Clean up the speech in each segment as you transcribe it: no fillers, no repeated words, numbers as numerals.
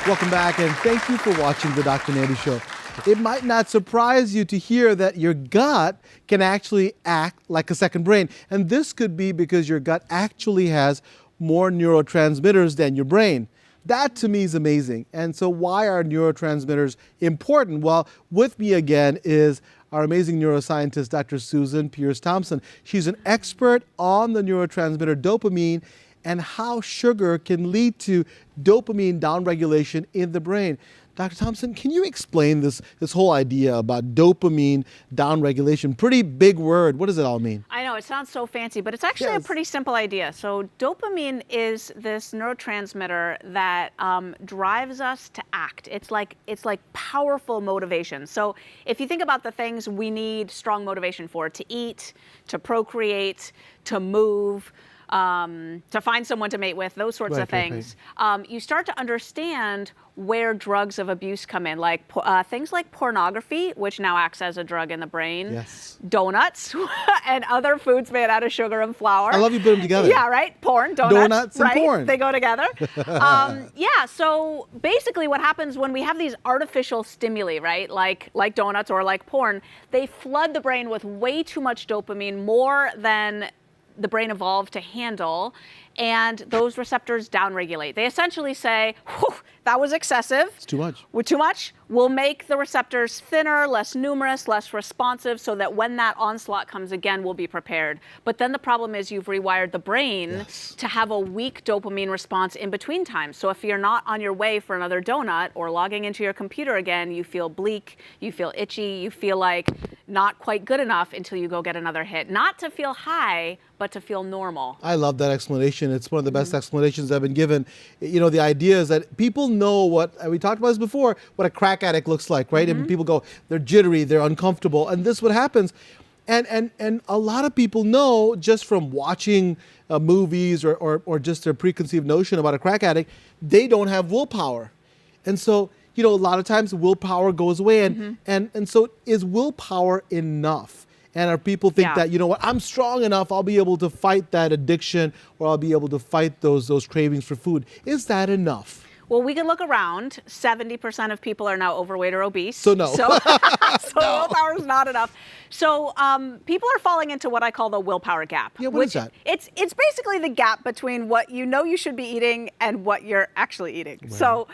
Welcome back, and thank you for watching the Dr. Nandi Show. It might not surprise you to hear that your gut can actually act like a second brain. And this could be because your gut actually has more neurotransmitters than your brain. That to me is amazing. And so why are neurotransmitters important? Well, with me again is our amazing neuroscientist, Dr. Susan Pierce Thompson. She's an expert on the neurotransmitter dopamine and how sugar can lead to dopamine downregulation in the brain. Dr. Thompson, can you explain this whole idea about dopamine downregulation? Pretty big word. What does it all mean? I know, it sounds so fancy, but it's actually a pretty simple idea. So dopamine is this neurotransmitter that drives us to act. It's like powerful motivation. So if you think about the things we need strong motivation for, to eat, to procreate, to move, to find someone to mate with, those sorts of things, you start to understand where drugs of abuse come in, like things like pornography, which now acts as a drug in the brain, donuts, and other foods made out of sugar and flour. I love you put them together. Yeah, right? Porn, donuts and right? porn. They go together. Yeah, so basically what happens when we have these artificial stimuli, right, like donuts or like porn, they flood the brain with way too much dopamine, more than the brain evolved to handle, and those receptors downregulate. They essentially say, whew, that was excessive. It's too much. With too much, we'll make the receptors thinner, less numerous, less responsive, so that when that onslaught comes again, we'll be prepared. But then the problem is you've rewired the brain to have a weak dopamine response in between times. So if you're not on your way for another donut or logging into your computer again, you feel bleak, you feel itchy, you feel like not quite good enough until you go get another hit. Not to feel high, but to feel normal. I love that explanation. It's one of the best explanations I've been given. You know, the idea is that people know what, and we talked about this before, what a crack addict looks like, right? And people go, they're jittery, they're uncomfortable, and this is what happens. And a lot of people know just from watching movies or just their preconceived notion about a crack addict, they don't have willpower. And so, you know, a lot of times willpower goes away. And so is willpower enough? And our people think that, you know what, I'm strong enough, I'll be able to fight that addiction, or I'll be able to fight those cravings for food. Is that enough? Well, we can look around. 70% of people are now overweight or obese. So no. So willpower is not enough. So people are falling into what I call the willpower gap. Yeah, what is that? It's basically the gap between what you know you should be eating and what you're actually eating. Right, so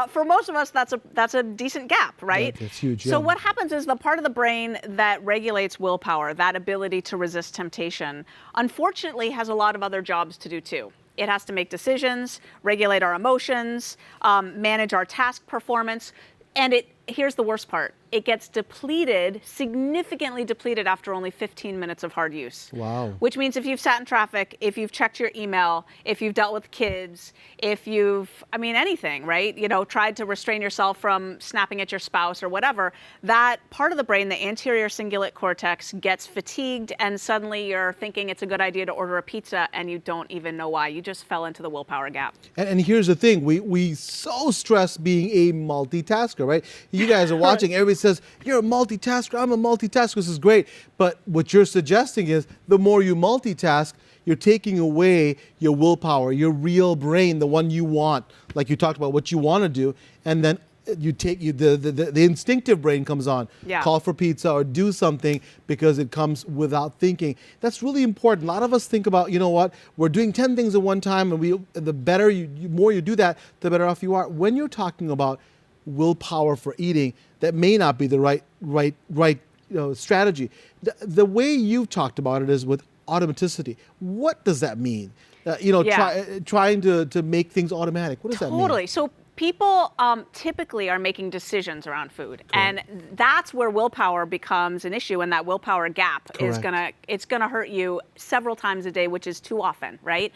for most of us, that's a decent gap, right? That's huge. So what happens is the part of the brain that regulates willpower, that ability to resist temptation, unfortunately has a lot of other jobs to do too. It has to make decisions, regulate our emotions, manage our task performance, and here's the worst part. It gets depleted, significantly depleted after only 15 minutes of hard use. Wow. Which means if you've sat in traffic, if you've checked your email, if you've dealt with kids, if you've, I mean, anything, right? You know, tried to restrain yourself from snapping at your spouse or whatever, that part of the brain, the anterior cingulate cortex, gets fatigued, and suddenly you're thinking it's a good idea to order a pizza and you don't even know why. You just fell into the willpower gap. And here's the thing, we so stress being a multitasker, right? You guys are watching, everybody says, you're a multitasker, I'm a multitasker, this is great. But what you're suggesting is the more you multitask, you're taking away your willpower, your real brain, the one you want, like you talked about, what you want to do, and then you take the instinctive brain comes on, call for pizza or do something because it comes without thinking. That's really important. A lot of us think about, you know what, we're doing 10 things at one time, and the better more you do that, the better off you are. When you're talking about willpower for eating, that may not be the right strategy. The way you've talked about it is with automaticity. What does that mean? Trying to make things automatic. What does that mean? Totally. So people typically are making decisions around food, and that's where willpower becomes an issue, and that willpower gap is gonna hurt you several times a day, which is too often, right?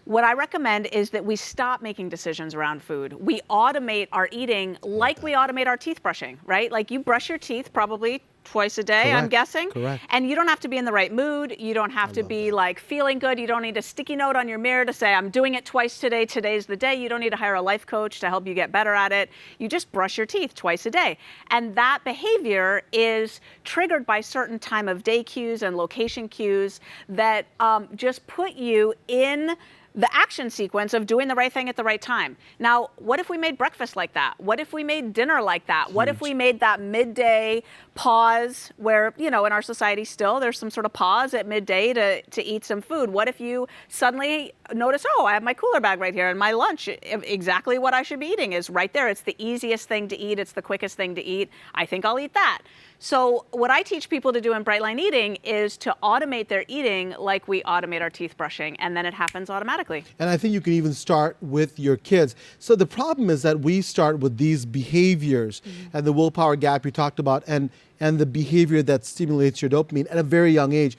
What I recommend is that we stop making decisions around food. We automate our eating like we automate our teeth brushing, right? Like you brush your teeth probably twice a day, I'm guessing. Correct. And you don't have to be in the right mood. You don't have to be like feeling good. You don't need a sticky note on your mirror to say, I'm doing it twice today. Today's the day. You don't need to hire a life coach to help you get better at it. You just brush your teeth twice a day. And that behavior is triggered by certain time of day cues and location cues that just put you in the action sequence of doing the right thing at the right time. Now, what if we made breakfast like that? What if we made dinner like that? What if we made that midday pause where, in our society still, there's some sort of pause at midday to eat some food? What if you suddenly notice, oh, I have my cooler bag right here and my lunch, exactly what I should be eating is right there. It's the easiest thing to eat. It's the quickest thing to eat. I think I'll eat that. So what I teach people to do in Bright Line Eating is to automate their eating like we automate our teeth brushing, and then it happens automatically. And I think you can even start with your kids. So the problem is that we start with these behaviors and the willpower gap you talked about, and the behavior that stimulates your dopamine at a very young age.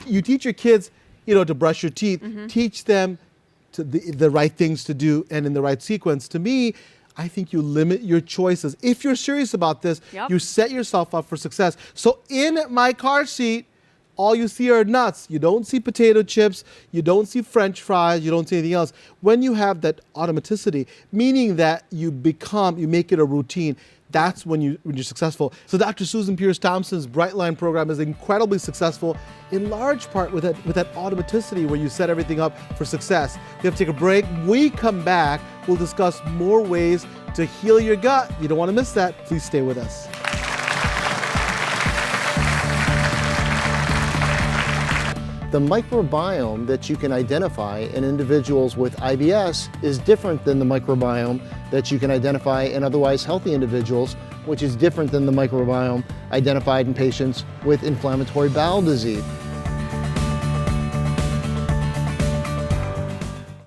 You teach your kids, to brush your teeth, teach them to the right things to do and in the right sequence. To me, I think you limit your choices. If you're serious about this, you set yourself up for success. So in my car seat, all you see are nuts. You don't see potato chips. You don't see French fries. You don't see anything else. When you have that automaticity, meaning that you make it a routine, that's when you're successful. So Dr. Susan Pierce Thompson's Bright Line program is incredibly successful, in large part with that automaticity where you set everything up for success. We have to take a break. We come back, we'll discuss more ways to heal your gut. You don't want to miss that. Please stay with us. The microbiome that you can identify in individuals with IBS is different than the microbiome that you can identify in otherwise healthy individuals, which is different than the microbiome identified in patients with inflammatory bowel disease.